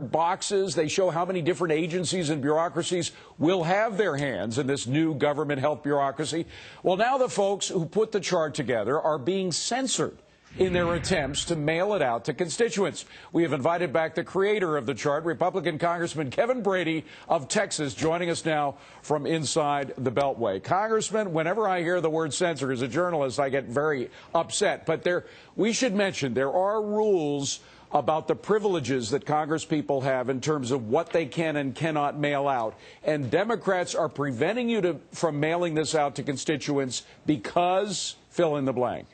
boxes. They show how many different agencies and bureaucracies will have their hands in this new government health bureaucracy. Well, now the folks who put the chart together are being censored in their attempts to mail it out to constituents. We have invited back the creator of the chart, Republican Congressman Kevin Brady of Texas, joining us now from inside the Beltway. Congressman, whenever I hear the word censor as a journalist, I get very upset. But we should mention there are rules about the privileges that Congress people have in terms of what they can and cannot mail out. And Democrats are preventing you from mailing this out to constituents because fill in the blank.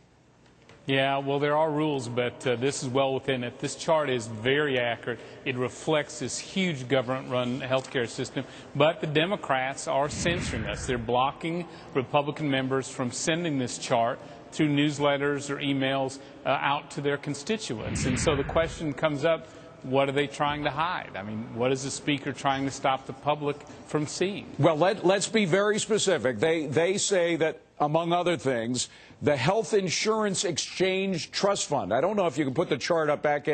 Yeah, well, there are rules, but this is well within it. This chart is very accurate. It reflects this huge government-run healthcare system, but the Democrats are censoring us. They're blocking Republican members from sending this chart through newsletters or emails out to their constituents. And so the question comes up, what are they trying to hide? I mean, what is the speaker trying to stop the public from seeing? Well, let's be very specific. They say that, among other things, the Health Insurance Exchange Trust Fund. I don't know if you can put the chart up back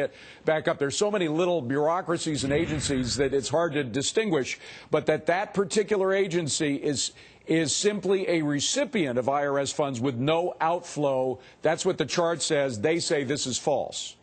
up. There's so many little bureaucracies and agencies that it's hard to distinguish, but that particular agency is simply a recipient of IRS funds with no outflow. That's what the chart says. They say this is false.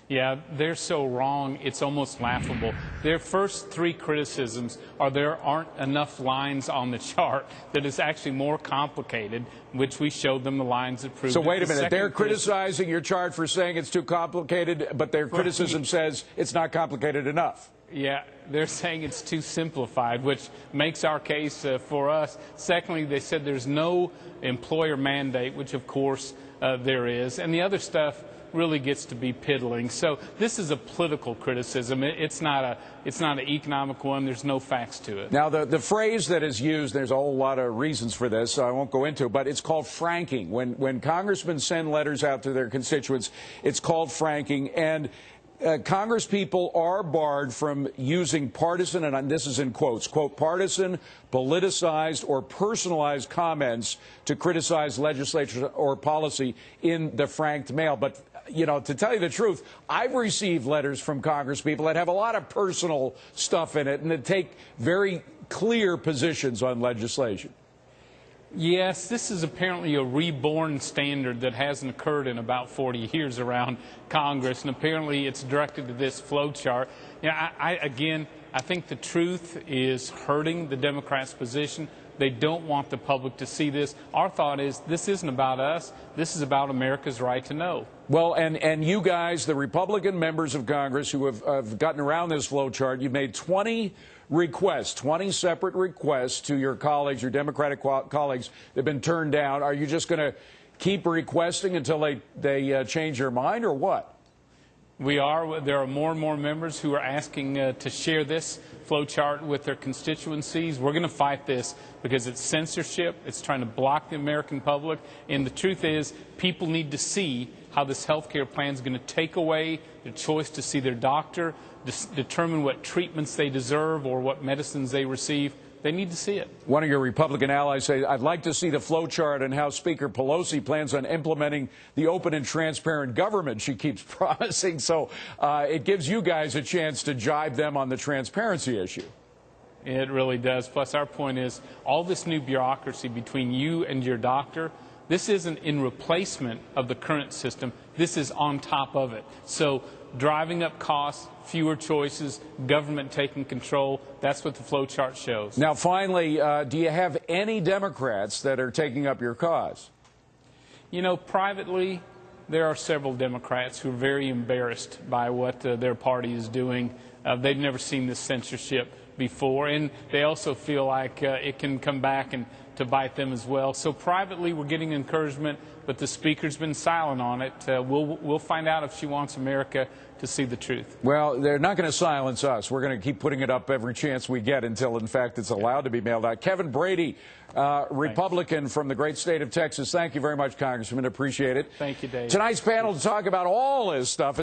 Yeah, they're so wrong, it's almost laughable. Their first three criticisms are there aren't enough lines on the chart, that it's actually more complicated, which we showed them the lines that prove. So wait a minute, they're criticizing your chart for saying it's too complicated, but their criticism says it's not complicated enough. Yeah, they're saying it's too simplified, which makes our case for us. Secondly, they said there's no employer mandate, which of course there is, and the other stuff really gets to be piddling. So this is a political criticism. It's not an economic one. There's no facts to it. Now, the phrase that is used, there's a whole lot of reasons for this, so I won't go into, but it's called franking. When congressmen send letters out to their constituents, it's called franking. And Congress people are barred from using partisan, and this is in quotes, quote, partisan, politicized, or personalized comments to criticize legislation or policy in the franked mail. But, you know, to tell you the truth, I've received letters from Congress people that have a lot of personal stuff in it and that take very clear positions on legislation. Yes, this is apparently a reborn standard that hasn't occurred in about 40 years around Congress, and apparently it's directed to this flow chart. You know, I think the truth is hurting the Democrats' position. They don't want the public to see this. Our thought is this isn't about us. This is about America's right to know. Well, and you guys, the Republican members of Congress who have gotten around this flow chart, you've made 20 requests, 20 separate requests to your colleagues, your Democratic colleagues that have been turned down. Are you just going to keep requesting until they change their mind, or what? We are. There are more and more members who are asking to share this flow chart with their constituencies. We're going to fight this because it's censorship. It's trying to block the American public. And the truth is, people need to see how this health care plan is going to take away their choice to see their doctor, determine what treatments they deserve or what medicines they receive. They need to see it. One of your Republican allies says, I'd like to see the flow chart on how Speaker Pelosi plans on implementing the open and transparent government she keeps promising. So it gives you guys a chance to jibe them on the transparency issue. It really does. Plus, our point is all this new bureaucracy between you and your doctor, this isn't in replacement of the current system. This is on top of it. So driving up costs, fewer choices, government taking control, that's what the flow chart shows. Now, finally, do you have any Democrats that are taking up your cause? You know, privately, there are several Democrats who are very embarrassed by what their party is doing. They've never seen this censorship before, and they also feel like it can come back and to bite them as well. So privately, we're getting encouragement, but the speaker's been silent on it. We'll find out if she wants America to see the truth. Well, they're not going to silence us. We're going to keep putting it up every chance we get until, in fact, it's allowed to be mailed out. Kevin Brady, Republican from the great state of Texas. Thank you very much, Congressman. Appreciate it. Thank you, Dave. Tonight's panel to talk about all this stuff.